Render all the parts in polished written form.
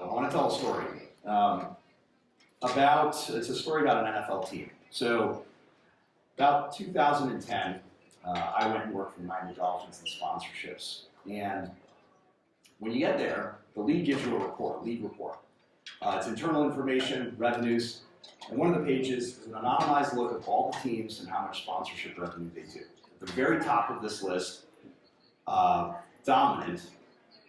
I want to tell a story it's a story about an NFL team. So about 2010, I went and worked for Miami Dolphins and sponsorships. And when you get there, the league gives you a report, league report. It's internal information, revenues, and one of the pages is an anonymized look of all the teams and how much sponsorship revenue they do. At the very top of this list, dominant,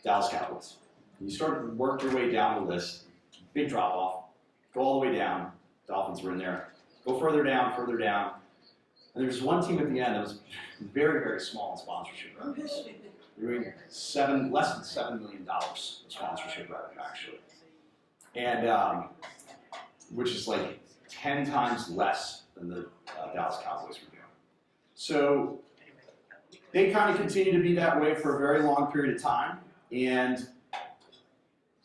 Dallas Cowboys. You start to work your way down the list, big drop off, go all the way down, Dolphins were in there, go further down, and there's one team at the end that was very, very small in sponsorship revenues. They were doing less than $7 million in sponsorship revenue, actually. And which is like 10 times less than the Dallas Cowboys were doing. So they kind of continue to be that way for a very long period of time. And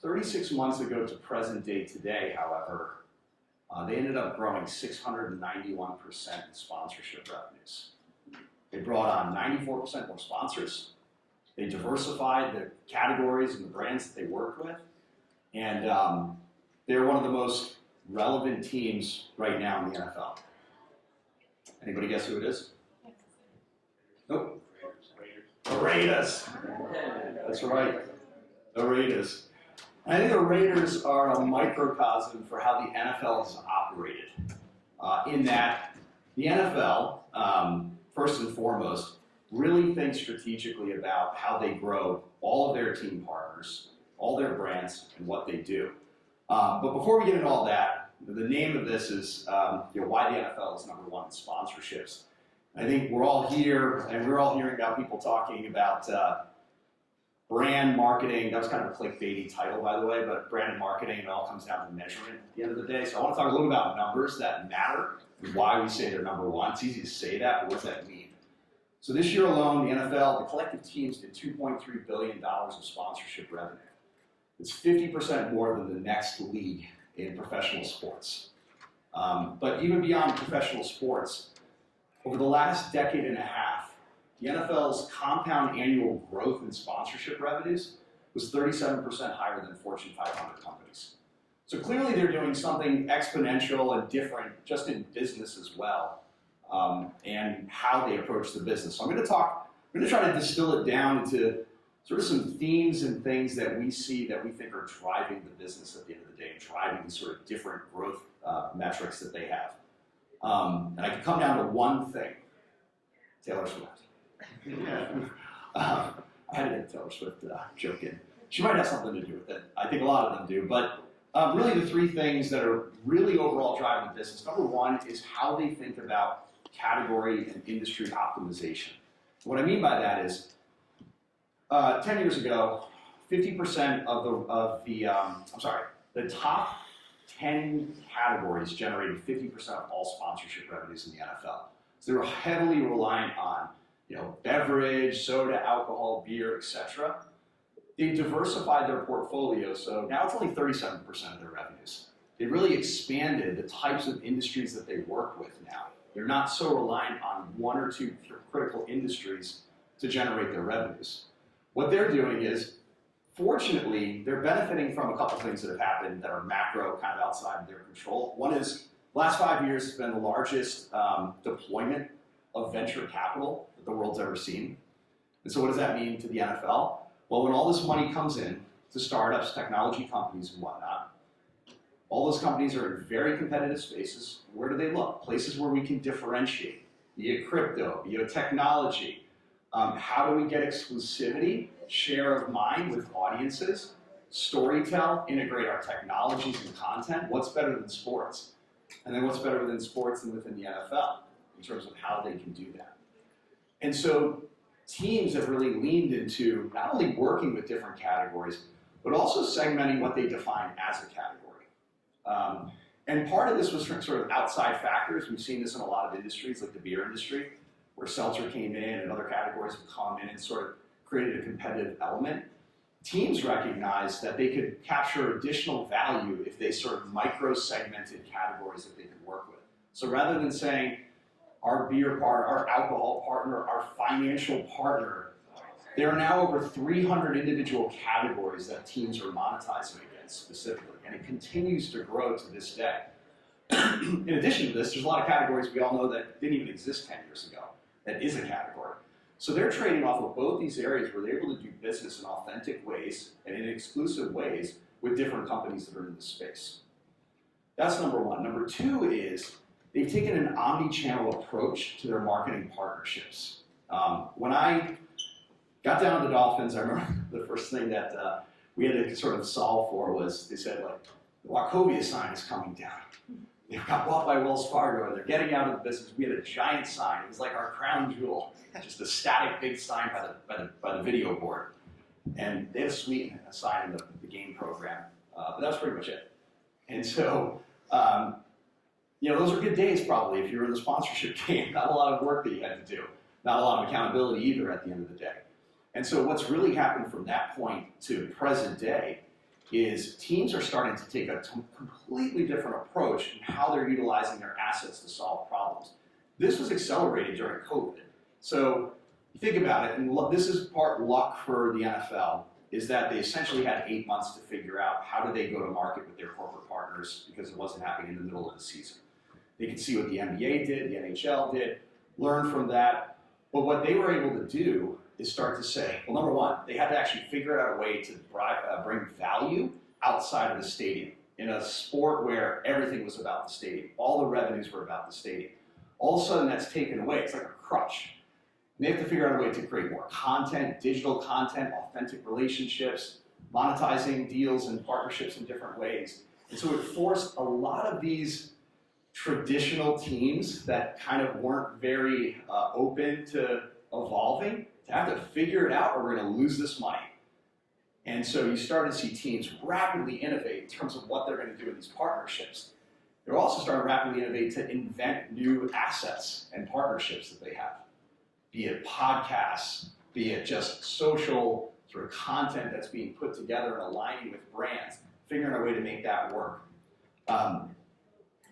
36 months ago to present day today, however, they ended up growing 691% in sponsorship revenues. They brought on 94% more sponsors. They diversified the categories and the brands that they worked with. And they're one of the most relevant teams right now in the NFL. Anybody guess who it is? Nope. The Raiders. That's right. The Raiders. And I think the Raiders are a microcosm for how the NFL has operated. In that the NFL, first and foremost, really thinks strategically about how they grow all of their team partners, all their brands, and what they do. But before we get into all that, the name of this is why the NFL is number one in sponsorships. I think we're all here, and we're all hearing about people talking about brand marketing. That was kind of a clickbaity title, by the way, but brand and marketing, it all comes down to measurement at the end of the day. So I want to talk a little about numbers that matter and why we say they're number one. It's easy to say that, but what does that mean? So this year alone, the NFL, the collective teams did $2.3 billion of sponsorship revenue. It's 50% more than the next league in professional sports. But even beyond professional sports, over the last decade and a half, the NFL's compound annual growth in sponsorship revenues was 37% higher than Fortune 500 companies. So clearly they're doing something exponential and different just in business as well, and how they approach the business. So I'm going to try to distill it down into sort of some themes and things that we see that we think are driving the business at the end of the day, and driving these sort of different growth metrics that they have. And I can come down to one thing: Taylor Swift. I had to get a Taylor Swift joke in. She might have something to do with it. I think a lot of them do. But really the three things that are really overall driving the business. Number one is how they think about category and industry optimization. What I mean by that is 10 years ago, 50% the top 10 categories generated 50% of all sponsorship revenues in the NFL. So they were heavily reliant on beverage, soda, alcohol, beer, etc. They diversified their portfolio, so now it's only 37% of their revenues. They really expanded the types of industries that they work with now. They're not so reliant on one or two critical industries to generate their revenues. What they're doing is, fortunately, they're benefiting from a couple things that have happened that are macro, kind of outside of their control. One is, the last 5 years has been the largest deployment of venture capital that the world's ever seen. And so what does that mean to the NFL? Well, when all this money comes in to startups, technology companies, and whatnot, all those companies are in very competitive spaces. Where do they look? Places where we can differentiate, be it crypto, be it technology. How do we get exclusivity, share of mind with audiences, storytell, integrate our technologies and content? What's better than sports? And then what's better than sports than within the NFL in terms of how they can do that? And so teams have really leaned into not only working with different categories, but also segmenting what they define as a category. And part of this was from sort of outside factors. We've seen this in a lot of industries, like the beer industry, where seltzer came in and other categories have come in and sort of created a competitive element. Teams recognized that they could capture additional value if they sort of micro-segmented categories that they could work with. So rather than saying, our beer partner, our alcohol partner, our financial partner There are now over 300 individual categories that teams are monetizing against specifically, and it continues to grow to this day. In addition to this, there's a lot of categories we all know that didn't even exist 10 years ago. That is a category. So they're trading off of both these areas where they're able to do business in authentic ways and in exclusive ways with different companies that are in the space. That's number one. Number two is they've taken an omni-channel approach to their marketing partnerships. When I got down to the Dolphins, I remember the first thing that we had to sort of solve for was they said, like, the Wachovia sign is coming down. They got bought by Wells Fargo, and they're getting out of the business. We had a giant sign. It was like our crown jewel, just a static big sign by the video board. And they had a suite and a sign in the game program, but that was pretty much it. And so, those were good days probably if you were in the sponsorship game. Not a lot of work that you had to do. Not a lot of accountability either at the end of the day. And so what's really happened from that point to present day is teams are starting to take a completely different approach in how they're utilizing their assets to solve problems. This was accelerated during COVID. So think about it, and this is part luck for the NFL, is that they essentially had 8 months to figure out how do they go to market with their corporate partners because it wasn't happening in the middle of the season. They could see what the NBA did, the NHL did, learn from that. But what they were able to do is start to say, well, number one, they had to actually figure out a way to bring value outside of the stadium in a sport where everything was about the stadium. All the revenues were about the stadium. All of a sudden, that's taken away. It's like a crutch. And they have to figure out a way to create more content, digital content, authentic relationships, monetizing deals and partnerships in different ways. And so it forced a lot of these traditional teams that kind of weren't very open to evolving to have to figure it out or we're going to lose this money. And so you start to see teams rapidly innovate in terms of what they're going to do in these partnerships. They're also starting to rapidly innovate to invent new assets and partnerships that they have, be it podcasts, be it just social sort of content that's being put together and aligning with brands, figuring out a way to make that work.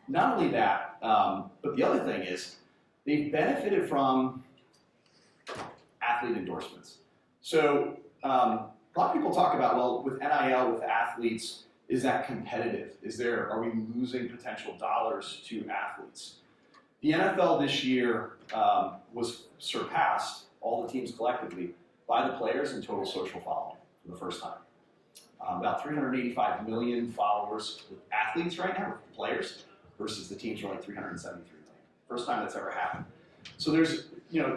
Not only that, but the other thing is they've benefited from athlete endorsements. So a lot of people talk about, well, with NIL, with athletes, is that competitive? Are we losing potential dollars to athletes? The NFL this year was surpassed, all the teams collectively, by the players in total social following for the first time. About 385 million followers with athletes right now, with players, versus the teams are like 373 million. First time that's ever happened. So there's,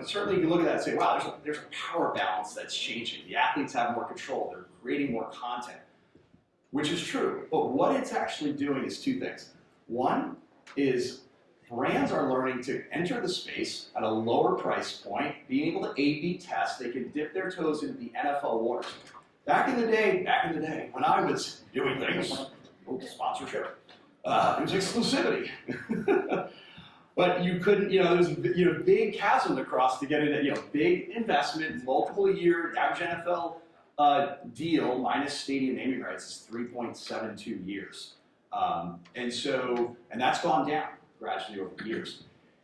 certainly you can look at that and say, wow, there's a power balance that's changing. The athletes have more control. They're creating more content, which is true. But what it's actually doing is two things. One is brands are learning to enter the space at a lower price point, being able to A/B test. They can dip their toes into the NFL waters. Back in the day, when I was doing things, sponsorship, it was exclusivity. But you couldn't, there was a big chasm to cross to get into, big investment, multiple year, average NFL deal minus stadium naming rights is 3.72 years. And that's gone down gradually over the years.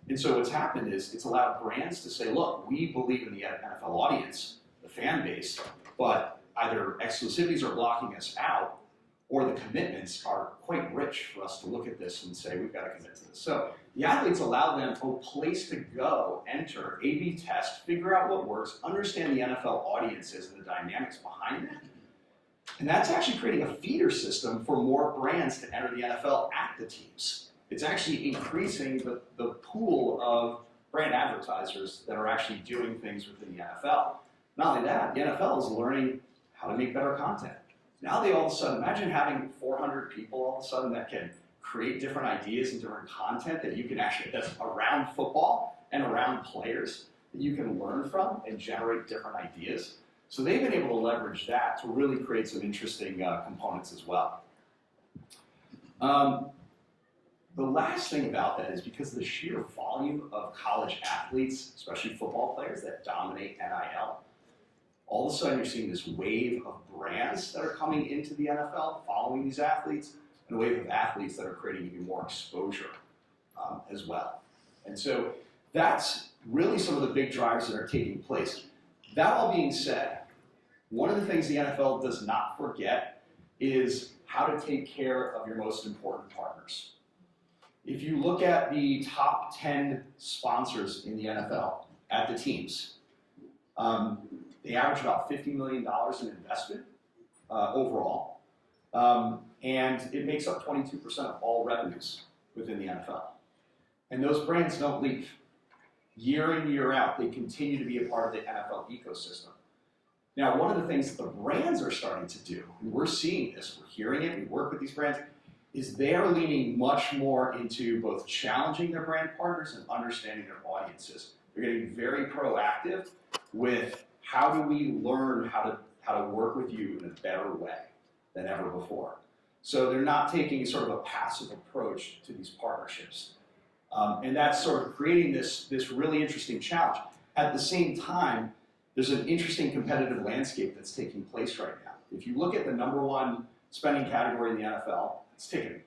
And so what's happened is it's allowed brands to say, look, we believe in the NFL audience, the fan base, but either exclusivities are blocking us out or the commitments are quite rich for us to look at this and say, we've got to commit to this. So the athletes allow them a place to go, enter, A/B test, figure out what works, understand the NFL audiences and the dynamics behind that. And that's actually creating a feeder system for more brands to enter the NFL at the teams. It's actually increasing the pool of brand advertisers that are actually doing things within the NFL. Not only that, the NFL is learning how to make better content. Now they all of a sudden, imagine having 400 people all of a sudden that can create different ideas and different content that you can actually, that's around football and around players that you can learn from and generate different ideas. So they've been able to leverage that to really create some interesting components as well. The last thing about that is because of the sheer volume of college athletes, especially football players that dominate NIL, all of a sudden you're seeing this wave of brands that are coming into the NFL following these athletes, and a wave of athletes that are creating even more exposure as well. And so that's really some of the big drivers that are taking place. That all being said, one of the things the NFL does not forget is how to take care of your most important partners. If you look at the top 10 sponsors in the NFL at the teams, they average about $50 million in investment overall, and it makes up 22% of all revenues within the NFL. And those brands don't leave. Year in, year out, they continue to be a part of the NFL ecosystem. Now, one of the things that the brands are starting to do, and we're seeing this, we're hearing it, we work with these brands, is they are leaning much more into both challenging their brand partners and understanding their audiences. They're getting very proactive with how do we learn how to work with you in a better way than ever before. So they're not taking sort of a passive approach to these partnerships. And that's sort of creating this really interesting challenge. At the same time, there's an interesting competitive landscape that's taking place right now. If you look at the #1 spending category in the NFL, it's ticketing.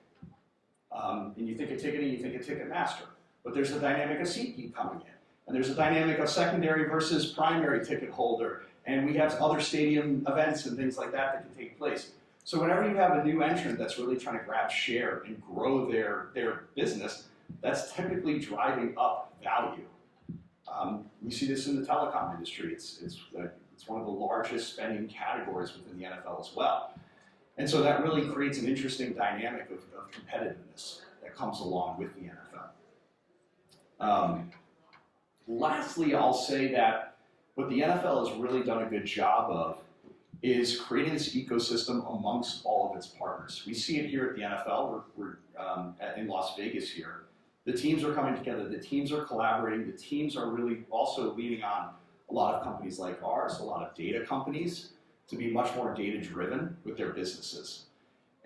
And you think of ticketing, you think of Ticketmaster. But there's a dynamic of SeatGeek coming in. And there's a dynamic of secondary versus primary ticket holder. And we have other stadium events and things like that can take place. So whenever you have a new entrant that's really trying to grab share and grow their business, that's typically driving up value. We see this in the telecom industry. It's one of the largest spending categories within the NFL as well. And so that really creates an interesting dynamic of competitiveness that comes along with the NFL. Lastly, I'll say that what the NFL has really done a good job of is creating this ecosystem amongst all of its partners. We see it here at the NFL. We're in Las Vegas here. The teams are coming together, the teams are collaborating, the teams are really also leaning on a lot of companies like ours, a lot of data companies, to be much more data-driven with their businesses.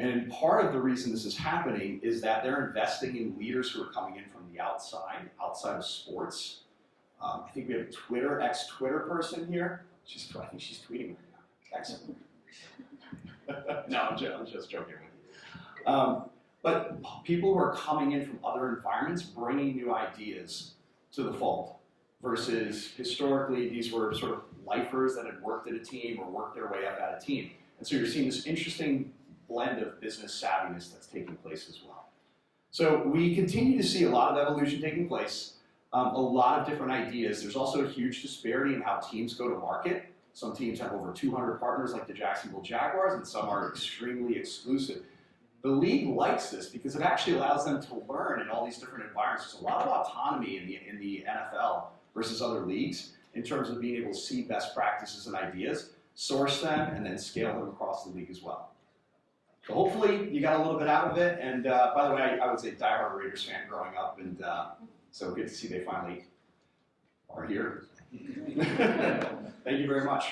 And part of the reason this is happening is that they're investing in leaders who are coming in from the outside of sports. I think we have a Twitter, ex-Twitter person here. I think she's tweeting right now. Excellent. No, I'm just joking with you. But people who are coming in from other environments, bringing new ideas to the fold, versus historically these were sort of lifers that had worked at a team or worked their way up at a team. And so you're seeing this interesting blend of business savviness that's taking place as well. So we continue to see a lot of evolution taking place, a lot of different ideas. There's also a huge disparity in how teams go to market. Some teams have over 200 partners like the Jacksonville Jaguars, and some are extremely exclusive. The league likes this because it actually allows them to learn in all these different environments. There's a lot of autonomy in the NFL versus other leagues in terms of being able to see best practices and ideas, source them, and then scale them across the league as well. So hopefully you got a little bit out of it. And by the way, I would say diehard Raiders fan growing up, and so good to see they finally are here. Thank you very much.